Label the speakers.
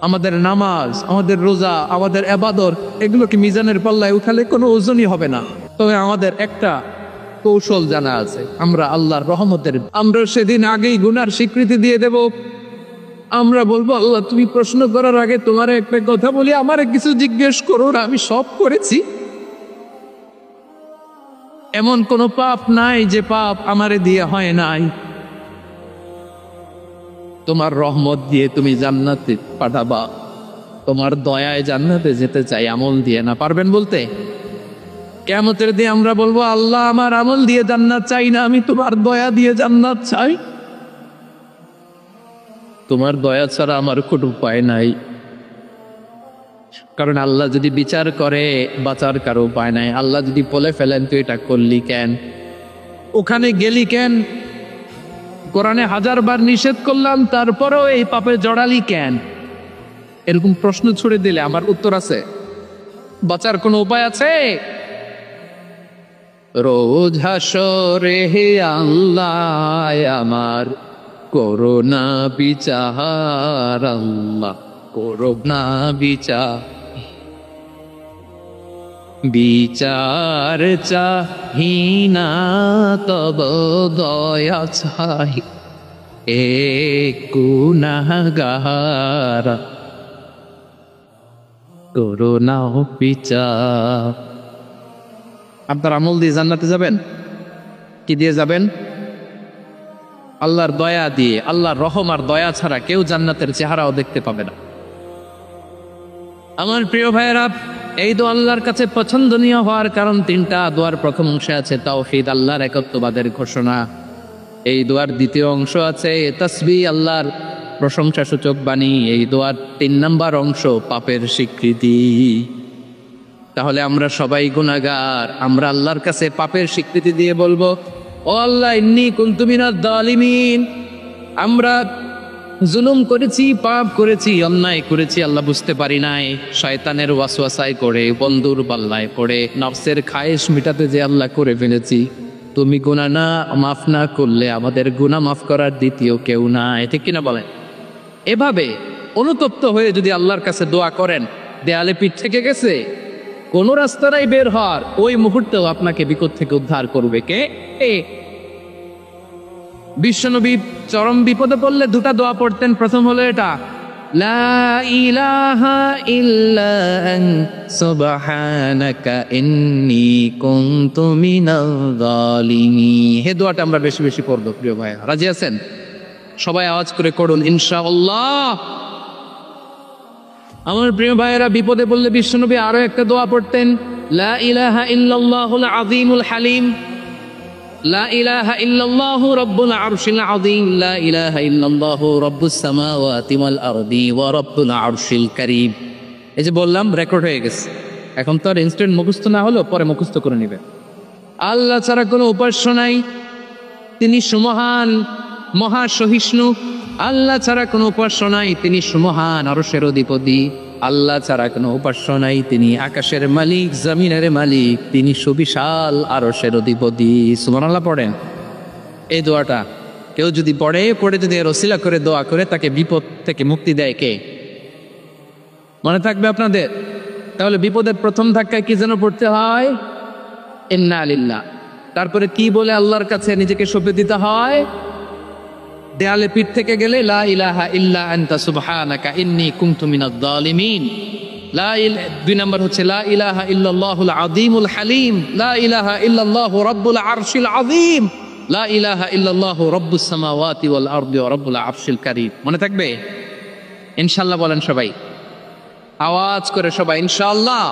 Speaker 1: আমাদের নামাজ, আমাদের রোজা, আমাদের ইবাদত, এগুলোকে মিজানের পাল্লায় উঠালে কোনো ওজনই হবে না। তবে আমাদের একটা কৌশল জানা আছে, আমরা আল্লাহর রহমতের, আমরা সেদিন আগেই গুনার স্বীকৃতি দিয়ে দেব। আমরা বলবো, আল্লাহ তুমি প্রশ্ন করার আগে তোমার একটা কথা বলি, আমারে কিছু জিজ্ঞেস করো না, আমি সব করেছি। এমন কোন পাপ নাই যে পাপ আমারে দিয়ে হয় নাই। তোমার রহমত দিয়ে তুমি জান্নাতে পাঠাবা, তোমার দয়ায় জান্নাতে যেতে চাই, আমল দিয়ে না। পারবেন বলতে? কিয়ামতের দিন আমরা বলবো, আল্লাহ আমার আমল দিয়ে জান্নাত চাই না, আমি তোমার দয়া দিয়ে জান্নাত চাই। তোমার দয়া ছাড়া আমার কোনো উপায় নাই। কারণ আল্লাহ যদি বিচার করে বাঁচার কারো উপায় নাই। আল্লাহ যদি বলে ফেলেন তুই এটা করলি কেন, ওখানে গেলি কেন, কোরআনে 1000 বার নিষেধ করলাম তারপরেও এই পাপে জড়ালি কেন, এরকম প্রশ্ন ছুড়ে দিলে আমার উত্তর আছে? বাঁচার কোনো উপায় আছে? রোজ হাসরে হে আল্লাহ আমার করোনা বিচার, আল্লাহ করোনা বিচার, বিচার চাহিনা তব দয়া চাই, এ গুনাহগার করোনা বিচার। আপনার আমল দিয়ে জান্নাতে যাবেন? কি দিয়ে যাবেন? আল্লাহর দয়া দিয়ে। আল্লাহর রহম আর দয়া ছাড়া কেউ জান্নাতের চেহারাও দেখতে পাবে না। আমার প্রিয় ভাইয়েরা, এই দোয়া আল্লাহর কাছে পছন্দনীয় হওয়ার কারণ 3টা। দোয়ার প্রথম অংশে আছে তাওহীদ, আল্লাহর একত্ববাদের ঘোষণা। এই দোয়ার দ্বিতীয় অংশ আছে তাসবিহ, আল্লাহর প্রশংসা সূচক বাণী। এই দোয়ার 3 নম্বর অংশ পাপের স্বীকৃতি। তাহলে আমরা সবাই গুনাহগার, আমরা আল্লাহর কাছে পাপের স্বীকৃতি দিয়ে বলবো, ও আল্লাহ ইন্নী কুনতু মিনাজ জালিমিন, আমরা জুলুম করেছি, পাপ করেছি, অন্যায় করেছি, আল্লাহ বুঝতে পারি নাই, শয়তানের ওয়াসওয়াসায় করে, বন্ধুর পাল্লায় পড়ে, নফসের খায়েশ মিটাতে যে আল্লাহ করে ফেলেছি। তুমি গুনাহ না মাফ না করলে আমাদের গুনাহ মাফ করার দ্বিতীয় কেউ নাই। ঠিক কিনা বলেন? এভাবে অনুতপ্ত হয়ে যদি আল্লাহর কাছে দোয়া করেন, দেয়ালে পিঠ থেকে গেছে, কোন রাস্তা নাই বের হওয়ার, ওই মুহূর্তেও আপনাকে বিপদ থেকে উদ্ধার করবে কে? বিশ্বনবী চরম বিপদে পড়লে 2টা দোয়া পড়তেন। প্রথম হলো এটা, লা ইলাহা ইল্লা আনতা সুবহানাকা ইন্নী কুনতু মিনাল জালিমিন। হে দোয়াটা আমরা বেশি বেশি পড়ব প্রিয় ভাই। রাজি আছেন? সবাই আওয়াজ করে করুন ইনশাআল্লাহ। আমার প্রিয় ভাইয়েরা, বিপদে পড়লে বিশ্বনবী আরো একটা দোয়া পড়তেন, লা ইলাহা ইল্লাল্লাহুল আযীমুল হালিম, লা ইলাহা ইল্লাল্লাহু রাব্বুল আরশিল আযীম, লা ইলাহা ইল্লাল্লাহু রাব্বুস সামাওয়াতি ওয়াল আরদি ওয়া রাব্বুল আরশিল কারীম। এই যে বললাম, রেকর্ড হয়ে গেছে। এখন তো আর ইনস্ট্যান্ট মুখস্থ না হলো, পরে মুখস্থ করে নেবে। আল্লাহ ছাড়া কোনো উপাস্য নাই, তিনি সুমহান, মহা সহিষ্ণু। আল্লাহ ছাড়া কোনো উপাস্য নাই, তিনি সুমহান, আরশের অধিপতি। আল্লাহ ছাড়া কোনো উপাস্য নাই, তিনি আকাশের মালিক, জমিনের মালিক, তিনি সুবিশাল, আরশের অধিপতি। সুবহানাল্লাহ পড়েন। এই দোয়াটা কেউ যদি পড়ে যদি এর ওসিলা করে দোয়া করে, তাকে বিপদ থেকে মুক্তি দেয় কে? মনে থাকবে আপনাদের? তাহলে বিপদের প্রথম ধাক্কায় কি যেন পড়তে হয়? ইন্না লিল্লাহ। তারপরে কি বলে আল্লাহর কাছে নিজেকে সঁপে দিতে হয়? দেয়ালে পিঠ থেকে গেলে লা ইলাহা ইল্লা আনতা সুবহানাকা ইন্নী কুনতু মিনাজ জালিমিন। 2 নম্বর হচ্ছে লা ইলাহা ইল্লাল্লাহুল আযীমুল হালিম, লা ইলাহা ইল্লাল্লাহু রাব্বুল আরশিল আযীম, লা ইলাহা ইল্লাল্লাহু রাব্বুস সামাওয়াতি ওয়াল আরদি ওয়া রাব্বুল আরশিল কারীম। মনে থাকবে? ইনশাআল্লাহ বলেন সবাই, আওয়াজ করে সবাই ইনশাআল্লাহ।